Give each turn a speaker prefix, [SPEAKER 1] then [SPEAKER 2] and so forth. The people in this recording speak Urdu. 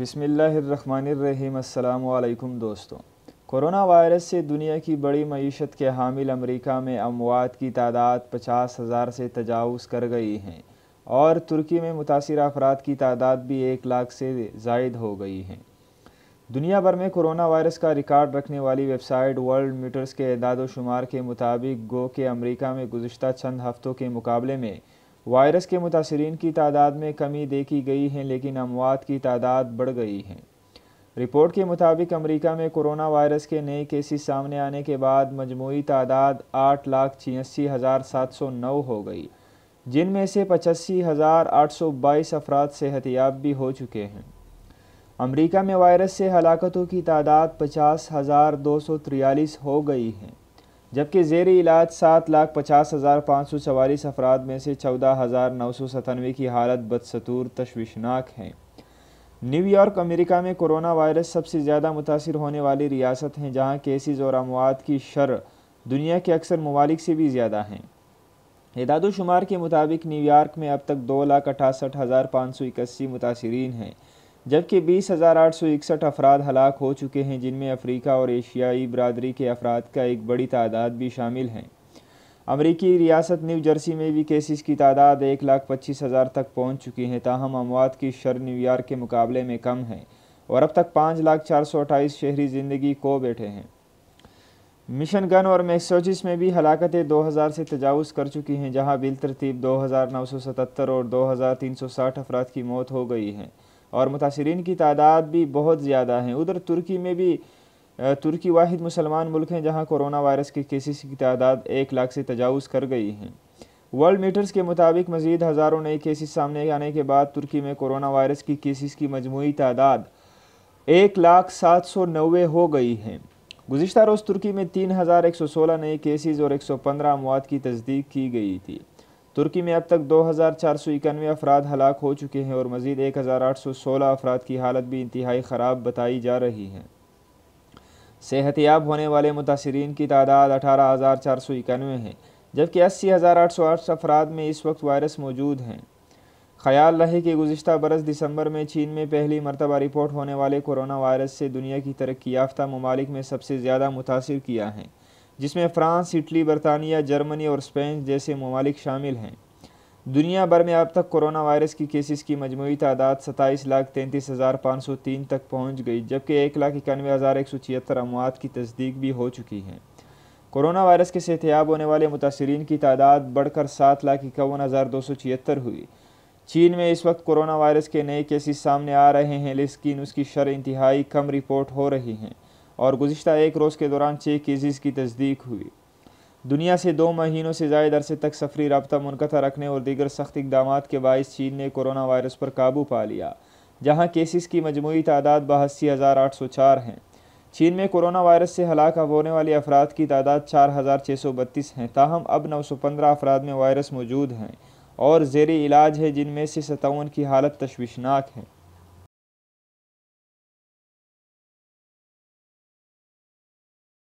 [SPEAKER 1] بسم اللہ الرحمن الرحیم۔ السلام علیکم دوستوں۔ کورونا وائرس سے دنیا کی بڑی معیشت کے حامل امریکہ میں اموات کی تعداد 50,000 سے تجاوز کر گئی ہیں اور ترکی میں متاثرہ افراد کی تعداد بھی 1 لاکھ سے زائد ہو گئی ہے۔ دنیا بھر میں کورونا وائرس کا ریکارڈ رکھنے والی ویب سائٹ ورلڈ میٹرز کے اعداد و شمار کے مطابق گو کہ امریکہ میں گزشتہ چند ہفتوں کے مقابلے میں وائرس کے متاثرین کی تعداد میں کمی دیکھی گئی ہے، لیکن اموات کی تعداد بڑھ گئی ہے۔ رپورٹ کے مطابق امریکہ میں کورونا وائرس کے نئے کیسز سامنے آنے کے بعد مجموعی تعداد 8,86,709 ہو گئی، جن میں سے 85,822 افراد صحت یاب بھی ہو چکے ہیں۔ امریکہ میں وائرس سے ہلاکتوں کی تعداد 50,243 ہو گئی ہے، جبکہ زیر علاج 7,50,544 افراد میں سے 14,997 کی حالت بدستور تشویشناک ہے۔ نیو یارک امریکہ میں کورونا وائرس سب سے زیادہ متاثر ہونے والی ریاست ہے، جہاں کیسز اور اموات کی شرح دنیا کے اکثر ممالک سے بھی زیادہ ہیں۔ اعداد و شمار کے مطابق نیو یارک میں اب تک 2,68,581 متاثرین ہیں، جبکہ 20,861 افراد ہلاک ہو چکے ہیں، جن میں افریقہ اور ایشیائی برادری کے افراد کا ایک بڑی تعداد بھی شامل ہیں۔ امریکی ریاست نیو جرسی میں بھی کیسز کی تعداد 1,25,000 تک پہنچ چکی ہے، تاہم اموات کی شرح نیو یارک کے مقابلے میں کم ہے اور اب تک 5,428 شہری زندگی کھو بیٹھے ہیں۔ مشن گن اور میساچوسیٹس میں بھی ہلاکتیں 2,000 سے تجاوز کر چکی ہیں، جہاں بالترتیب 2,977 اور 2,360 افراد کی موت ہو گئی ہے اور متاثرین کی تعداد بھی بہت زیادہ ہیں۔ ادھر ترکی میں بھی ترکی واحد مسلمان ملک ہیں جہاں کورونا وائرس کے کیسز کی تعداد 1 لاکھ سے تجاوز کر گئی ہے۔ ورلڈ میٹرز کے مطابق مزید ہزاروں نئے کیسز سامنے آنے کے بعد ترکی میں کورونا وائرس کی کیسز کی مجموعی تعداد 1,07,990 ہو گئی ہے۔ گزشتہ روز ترکی میں 3,116 نئے کیسز اور 115 اموات کی تصدیق کی گئی تھی۔ ترکی میں اب تک 2,491 افراد ہلاک ہو چکے ہیں اور مزید 1,816 افراد کی حالت بھی انتہائی خراب بتائی جا رہی ہے۔ صحت یاب ہونے والے متاثرین کی تعداد 18,491 ہے، جبکہ 80,808 افراد میں اس وقت وائرس موجود ہیں۔ خیال رہے کہ گزشتہ برس دسمبر میں چین میں پہلی مرتبہ رپورٹ ہونے والے کورونا وائرس سے دنیا کی ترقی یافتہ ممالک میں سب سے زیادہ متاثر کیا ہے، جس میں فرانس، اٹلی، برطانیہ، جرمنی اور اسپین جیسے ممالک شامل ہیں۔ دنیا بھر میں اب تک کورونا وائرس کی کیسز کی مجموعی تعداد 27,33,503 تک پہنچ گئی، جبکہ 1,91,176 اموات کی تصدیق بھی ہو چکی ہے۔ کورونا وائرس کے صحت یاب ہونے والے متاثرین کی تعداد بڑھ کر 7,51,276 ہوئی۔ چین میں اس وقت کورونا وائرس کے نئے کیسز سامنے آ رہے ہیں، لیکن اس کی شرح انتہائی کم رپورٹ ہو رہی ہیں اور گزشتہ ایک روز کے دوران 6 کیسز کی تصدیق ہوئی۔ دنیا سے 2 مہینوں سے زائد عرصے تک سفری رابطہ منقطع رکھنے اور دیگر سخت اقدامات کے باعث چین نے کورونا وائرس پر قابو پا لیا، جہاں کیسز کی مجموعی تعداد 82,804 ہیں۔ چین میں کورونا وائرس سے ہلاک ہونے والے افراد کی تعداد 4,632 ہیں، تاہم اب 915 افراد میں وائرس موجود ہیں اور زیر علاج ہے، جن میں سے 57 کی حالت تشویشناک ہے۔